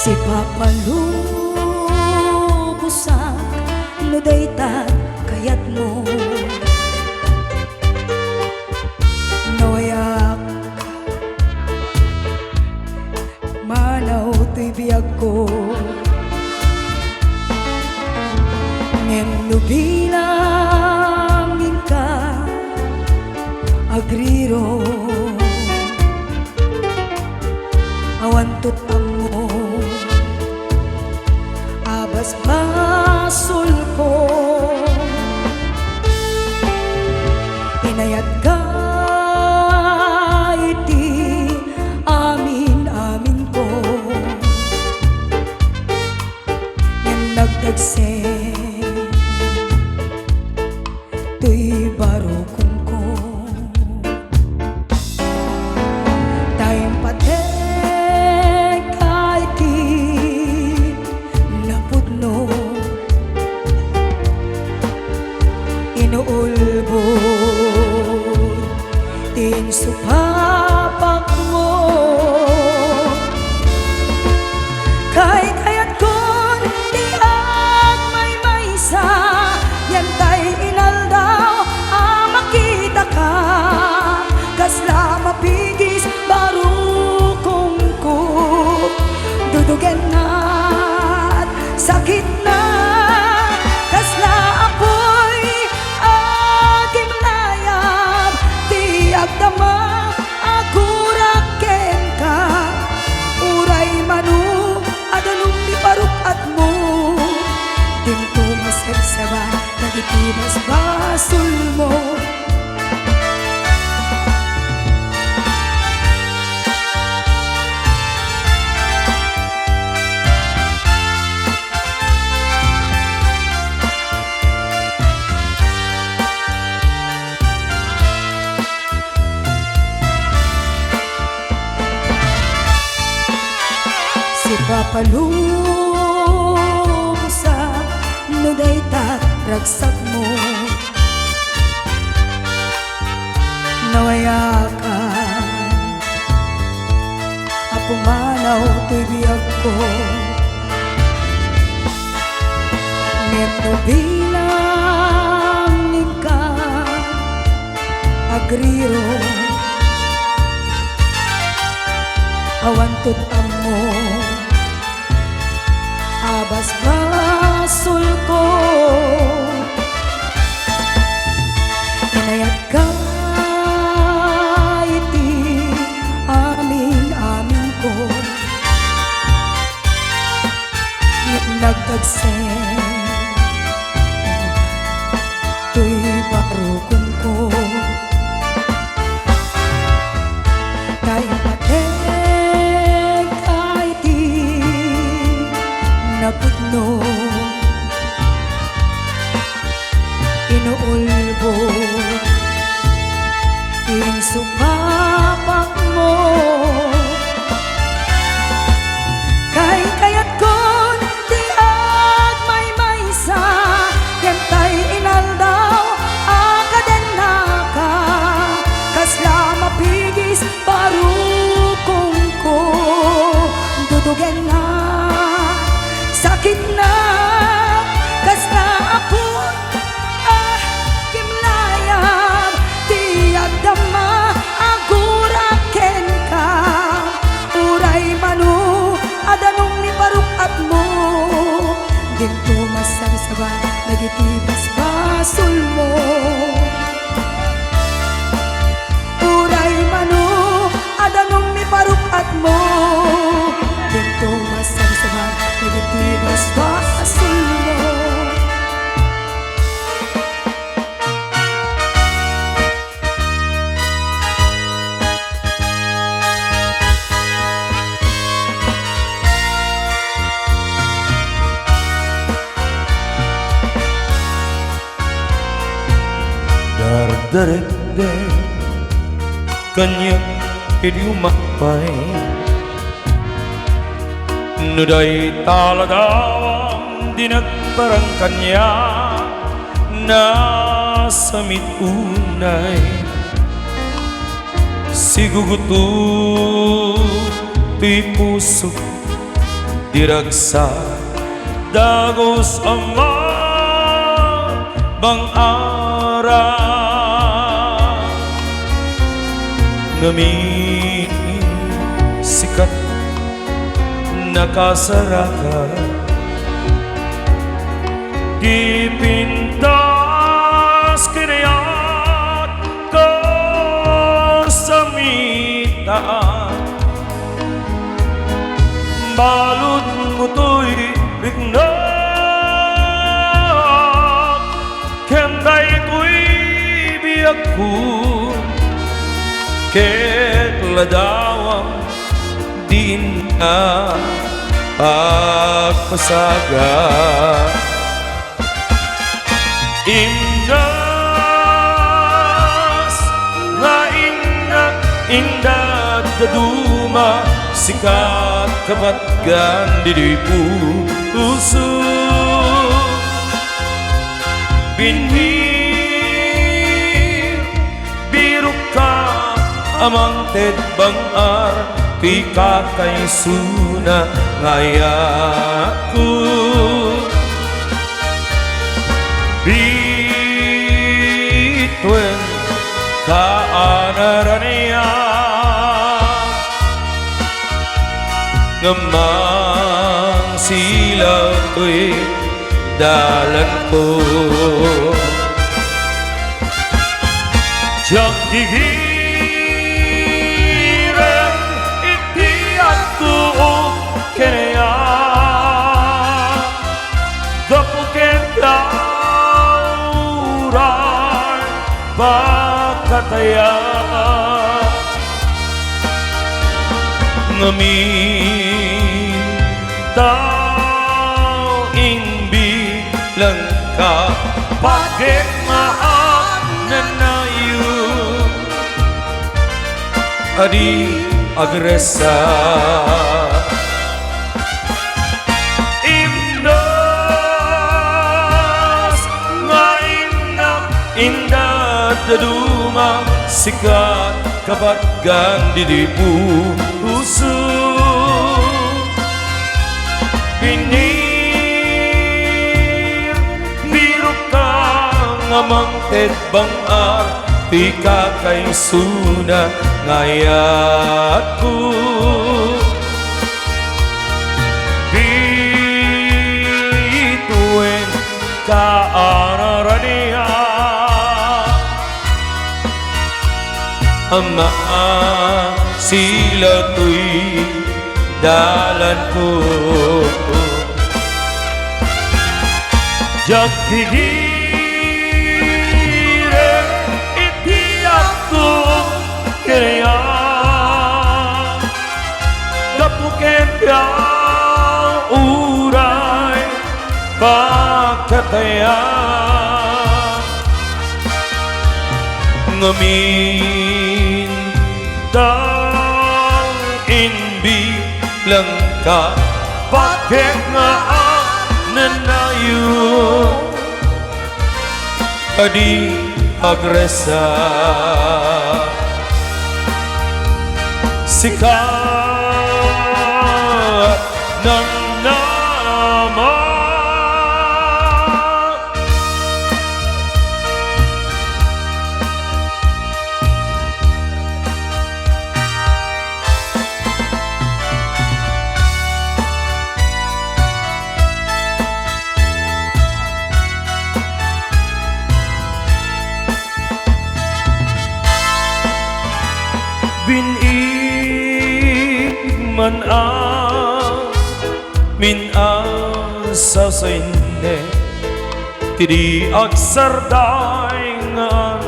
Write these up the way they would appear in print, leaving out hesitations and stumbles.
Si papalubusak no dayta kayat mo nawayak manaw to'y biyag ko ngem no bilangin ka agriro awantot ang mo abas basol ko inayat ka iti amin ko ngem nagdagsen to'y barukon ko tayong patek inuulbod din supapak mo kay kayat kon di at may maysa yan tay inaldaw makita ka kasla mapigis barukong ko dudugen na sakit na kasla agdama aguraken ka uray manu adanong di parukat mo dinto masabsaba nagitibas basol mo papalubusak no dayta ragsak mo nawayakan apumanaw to'y biyag ko ngem no bilangin ka agriro awantot ang mo abas basol ko inayat ka iti amin ko nagtagsen to'y barukon ko tayong patek iti naputno inuulbod din sumapak mo kay kayat kon di at may maysa kem tay inaldaw akaden na ka kasla mapigis barukong ko dudugen na sakit na kasla ako kimlayam tiyag dama aguraken ka uray manu adanong ni parukat mo ginto masarsaba nagitibas basol mo uray manu adanong ni parukat mo ginto masarsaba nagitibas basol mo darek-darek kanyak idiumakpay nuday taladawang dinagparang kanya nasa mitunay siguguto ti puso diragsa dagos ama bang ara ngami sikat nakasaraka di pintas kinayat kasamitaan balot mo to'y rignak kenday ko'y biyag ko ket ladawang din na pagpasaga indas nga inak indat daduma sikat kapatgan di puso binhir biru ka amang ted bangar ti kakay suna ngayaku bitwen kaanaraniya ngamang sila to'y dalan ko jak dihiran iti ako kaya gapuken dauran bakataya ngamin tao ingbi lang ka pagit maak nanayo adi agresa imdas nga inak indat daduma sikat kapatgan di puso binir biru ka ngamang ted bangar ti kakay suna ngayat ko bituen kaanaraniya ama sila to'y dalan ko jak higire iti ako kaya gapuken ka uray pagkataya ngamin dang inbi lang ka bakit nga nanayo adi agresa sikat ng nama binig man min sa sinde tidi agsarday ngan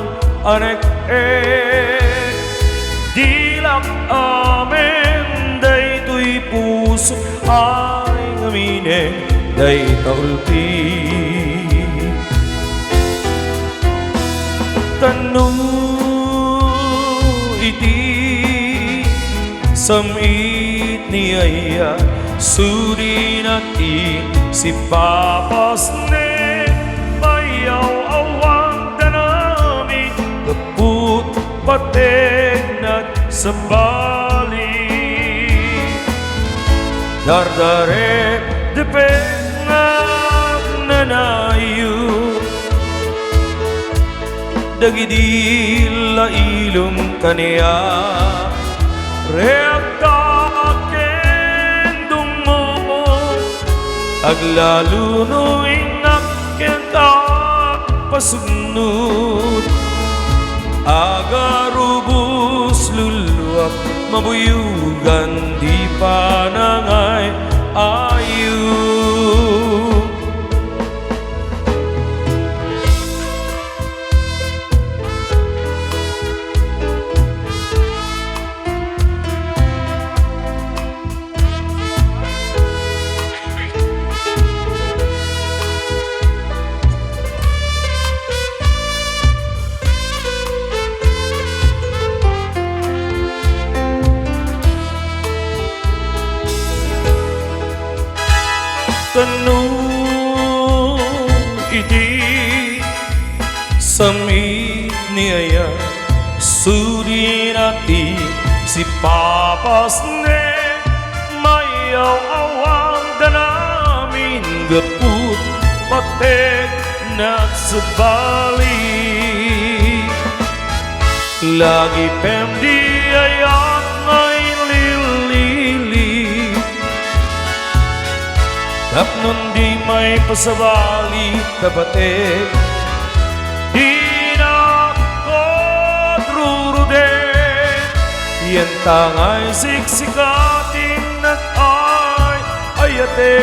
anek dilak amen day tuy puso ay ngamine day taulpi tanong iti samit niyaya suri nati si papas ne bayaw awang danami kaput patenat sa bali dardare depengak nanayu dagidi la ilum kaniya reakta kendung mo aglaluno ingak kentak pasugnut agarubus luluak mabuyugan di panangay ayu tanu iti sami niya surinati si papas ne mayaw awang danamin gaput patek nagsabali lagi pemdi ayak ngay lilili tapnon di may pasabali tapate di na kodrurude yan tangay siksikating nag-ay ayate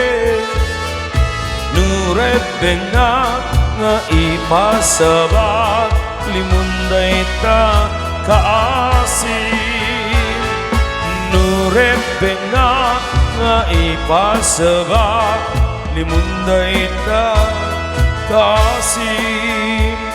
nurebeng nga ipasabat limunday ta kaasin nurebeng nga ipasabat limunday ta kaasin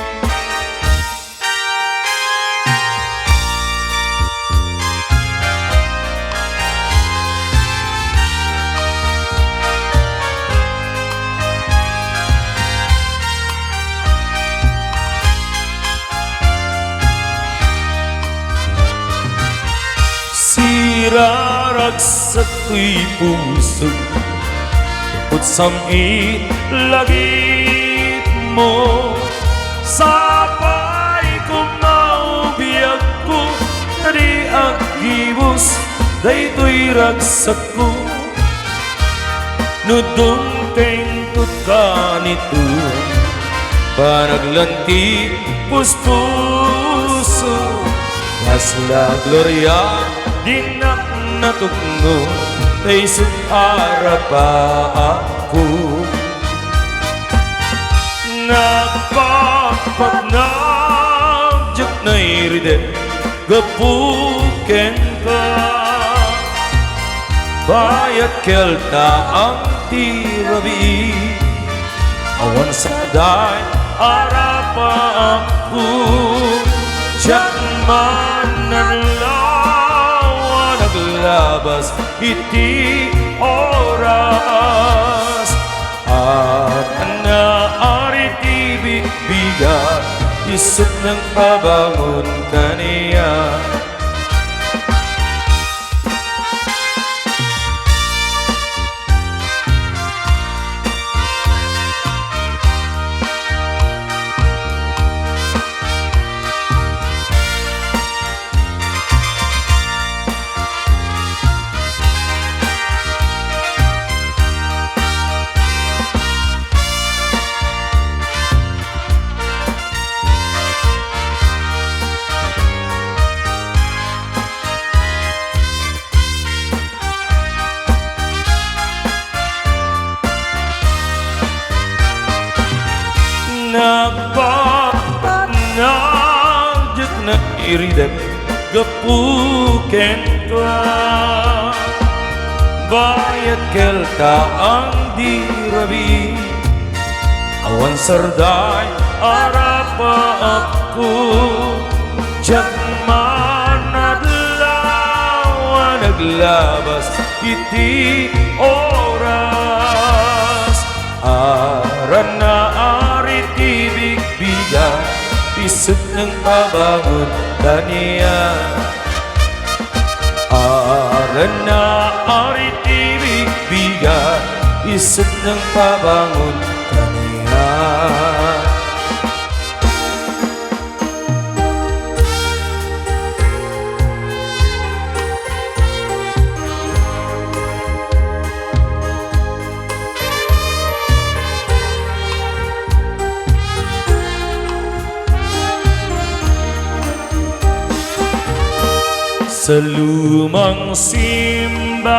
sirarak sa tuy puso putsami lagit mo sapay kumaubiyag ko tadi agibus daytoy ragsak ko nudong tengkot ka nito panaglanti puspuso mas la gloria dinak natugno tay sutara ako nagpagpanagyak na iride gapuken ka bayat kelta ang tirabi awan sa day arapa ako jakman nalawa naglabas iti oras at naari tibig bigat isip ng pabangon kaniya nagpapanagyat na iridep gapuken ka bayat kelta ang dirabi awan sarday arapa ako jakman adlaw naglabas iti oras aran na tibig bigat isip ng pabangon kaniya Rana arit ibig bigay Isip ng pabangon kaniya Sa lumang simbahan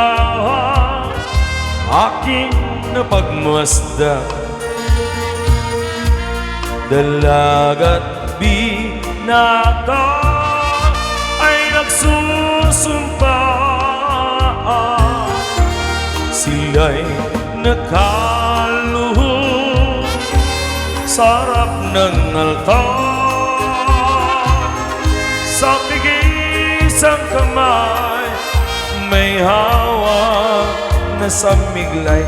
aking napagmasdan Dalagat binata ay nagsusumpa Sila'y nakaluhod sa harap ng altar Sa isang kamay may hawak na samiglay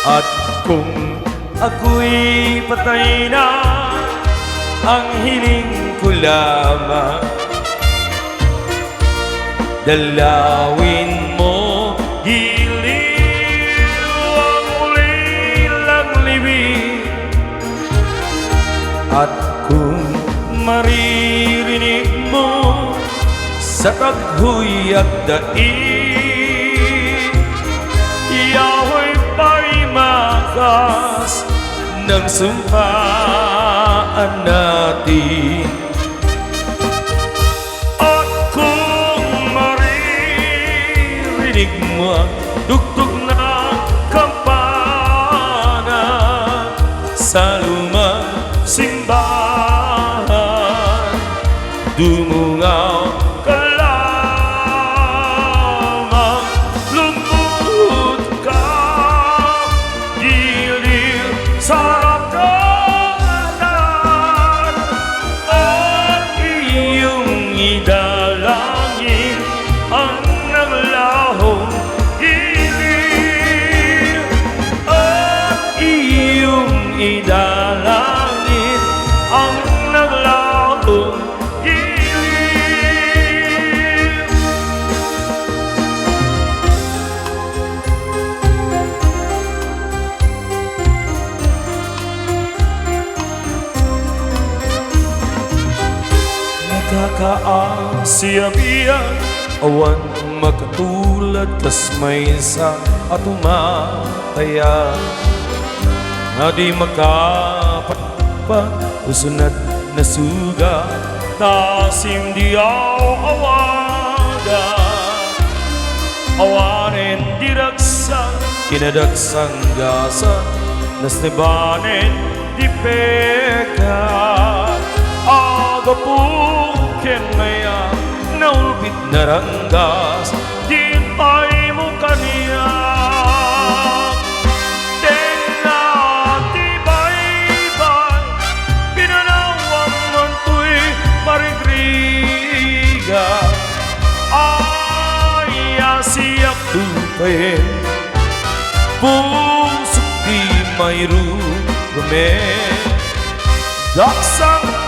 At kung ako'y patay na ang hiling ko lamang Dalawin mo giliw ang ulilang libing At kung maririnig mo sa taghoy at daig Yahoy paimakas ng sumpaan natin At kung maririnig mo ang dugtog ng kampana sa lumang simbahan Dumungaw ka lamang, lumuhod ka, giliw sa harap ng altar At iyong idalangin ang naglahong giliw At iyong idalangin ang naglahong Kakaasiyabiyan awan makatulad tas may isa at umataya na di makapatpa usunat na suga tas hindi awada awanin diragsan kinadagsang gasa nas nebanen di peka agapukin maya naulpit na ranggas di ay mo kaniya tenga tibay-bay pinanawang mantoy marigriga ay asiyak tupay pusok di may rumen daksang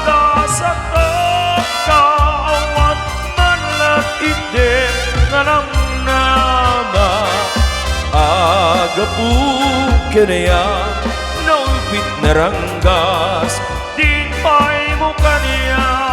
sa katawan manlat ide nga namnama agapukin niya naulpit na ranggas di pa'y mo kaniya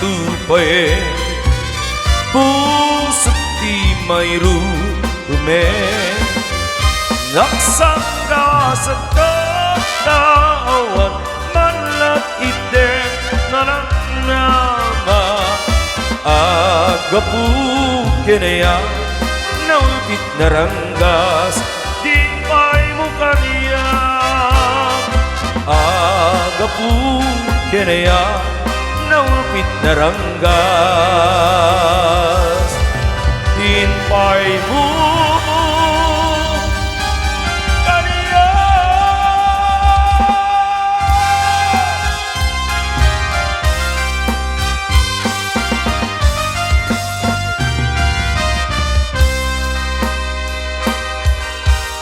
tupay pusok di may rumen nagsangga sa katawan ite na lang nama agapu kinaya naulpit na ranggas di pa'y mo kaniya agapu kinaya naulpit na ranggas